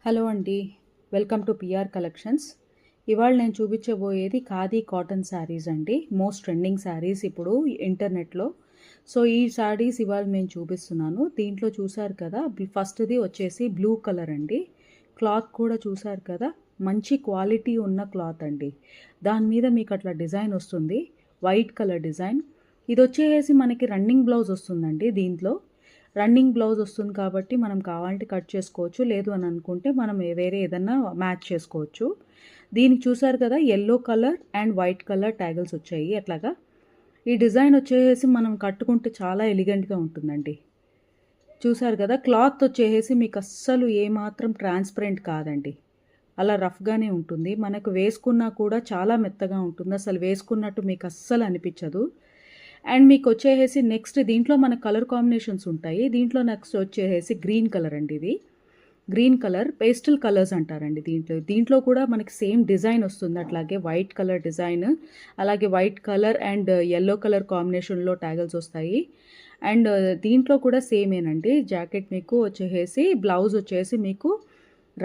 Hello అండి, welcome to PR collections. ఇవాళ నేను చూపించబోయేది ఖాదీ కాటన్ శారీస్ అండి. మోస్ట్ ట్రెండింగ్ శారీస్ ఇప్పుడు ఇంటర్నెట్లో. సో ఈ శారీస్ ఇవాళ నేను చూపిస్తున్నాను. దీంట్లో చూసారు కదా, ఫస్ట్ది వచ్చేసి బ్లూ కలర్ అండి. క్లాత్ కూడా చూసారు కదా, మంచి క్వాలిటీ ఉన్న క్లాత్ అండి. దాని మీద మీకు అట్లా డిజైన్ వస్తుంది, వైట్ కలర్ డిజైన్. ఇది వచ్చేసి మనకి రన్నింగ్ బ్లౌజ్ వస్తుందండి. దీంట్లో రన్నింగ్ బ్లౌజ్ వస్తుంది కాబట్టి మనం కావాలంటే కట్ చేసుకోవచ్చు, లేదు అని అనుకుంటే మనం వేరే ఏదన్నా మ్యాచ్ చేసుకోవచ్చు. దీనికి చూసారు కదా, yellow colour and white colour ట్యాగిల్స్ వచ్చాయి. అట్లాగా ఈ డిజైన్ వచ్చేసి మనం కట్టుకుంటే చాలా ఎలిగెంట్గా ఉంటుందండి. చూసారు కదా, క్లాత్ వచ్చేసి మీకు అస్సలు ఏమాత్రం ట్రాన్స్పరెంట్ కాదండి, అలా రఫ్గానే ఉంటుంది. మనకు వేసుకున్నా కూడా చాలా మెత్తగా ఉంటుంది, అసలు వేసుకున్నట్టు మీకు అస్సలు అనిపించదు. అండ్ మీకు వచ్చేసి నెక్స్ట్ దీంట్లో మన కలర్ కాంబినేషన్స్ ఉంటాయి. దీంట్లో నెక్స్ట్ వచ్చేసి గ్రీన్ కలర్ అండి. ఇది గ్రీన్ కలర్ పేస్టల్ కలర్స్ అంటారండి. దీంట్లో కూడా మనకి సేమ్ డిజైన్ వస్తుంది, అట్లాగే వైట్ కలర్ డిజైన్, అలాగే white colour and yellow colour కాంబినేషన్లో ట్యాగల్స్ వస్తాయి. అండ్ దీంట్లో కూడా సేమేనండి. జాకెట్ మీకు వచ్చేసి బ్లౌజ్ వచ్చేసి మీకు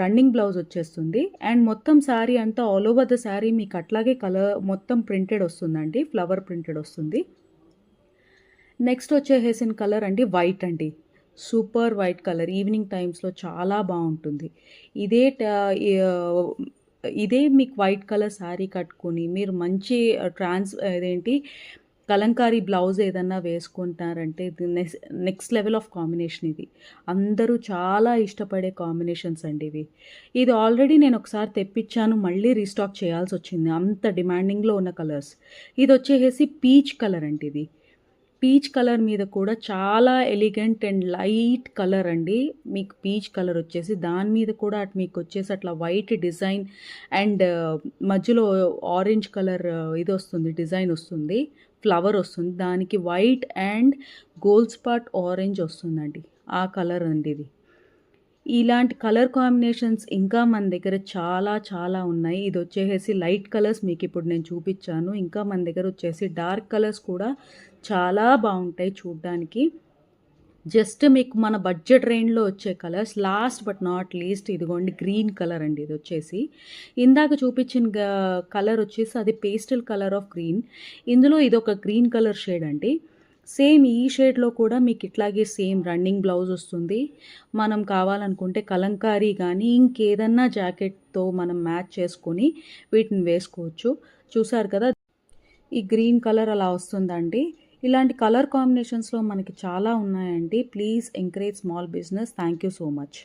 రన్నింగ్ బ్లౌజ్ వచ్చేస్తుంది. అండ్ మొత్తం శారీ అంతా ఆల్ ఓవర్ ద శారీ మీకు అట్లాగే కలర్ మొత్తం ప్రింటెడ్ వస్తుందండి, ఫ్లవర్ ప్రింటెడ్ వస్తుంది. నెక్స్ట్ వచ్చేసిన కలర్ అండి వైట్ అండి. సూపర్ వైట్ కలర్, ఈవినింగ్ టైమ్స్లో చాలా బాగుంటుంది. ఇదే మీకు వైట్ కలర్ శారీ కట్టుకొని మీరు మంచి కలంకారీ బ్లౌజ్ ఏదన్నా వేసుకుంటారంటే నెక్స్ట్ లెవెల్ ఆఫ్ కాంబినేషన్ ఇది. అందరూ చాలా ఇష్టపడే కాంబినేషన్స్ అండి ఇవి. ఇది ఆల్రెడీ నేను ఒకసారి తెప్పించాను, మళ్ళీ రీస్టాక్ చేయాల్సి వచ్చింది, అంత డిమాండింగ్లో ఉన్న కలర్స్. ఇది వచ్చేసి పీచ్ కలర్ అండి. ఇది పీచ్ కలర్ మీద కూడా చాలా ఎలిగెంట్ అండ్ లైట్ కలర్ అండి. మీకు పీచ్ కలర్ వచ్చేసి దాని మీద కూడా మీకు వచ్చేసి అట్లా వైట్ డిజైన్ అండ్ మధ్యలో ఆరెంజ్ కలర్ ఇది వస్తుంది, డిజైన్ వస్తుంది, ఫ్లవర్ వస్తుంది, దానికి white and gold spot orange వస్తుందండి. ఆ కలర్ అండి ఇది. ఇలాంటి కలర్ కాంబినేషన్స్ ఇంకా మన దగ్గర చాలా చాలా ఉన్నాయి. ఇది వచ్చేసి లైట్ కలర్స్ మీకు ఇప్పుడు నేను చూపించాను. ఇంకా మన దగ్గర వచ్చేసి డార్క్ కలర్స్ కూడా చాలా బాగుంటాయి చూడ్డానికి. జస్ట్ మీకు మన బడ్జెట్ రేంజ్లో వచ్చే colours. Last but not least ఇదిగోండి గ్రీన్ కలర్ అండి. ఇది వచ్చేసి ఇందాక చూపించిన కలర్ వచ్చేసి అది పేస్టల్ కలర్ ఆఫ్ గ్రీన్. ఇందులో ఇది ఒక గ్రీన్ కలర్ షేడ్ అండి. సేమ్ ఈ షేడ్లో కూడా మీకు ఇట్లాగే సేమ్ రన్నింగ్ బ్లౌజ్ వస్తుంది. మనం కావాలనుకుంటే కలంకారీ కానీ ఇంకేదన్నా జాకెట్తో మనం మ్యాచ్ చేసుకొని వీటిని వేసుకోవచ్చు. చూసారు కదా, ఈ గ్రీన్ కలర్ అలా వస్తుందండి. ఇలాంటి కలర్ కాంబినేషన్స్లో మనకి చాలా ఉన్నాయండి. Please encourage small business. Thank you so much.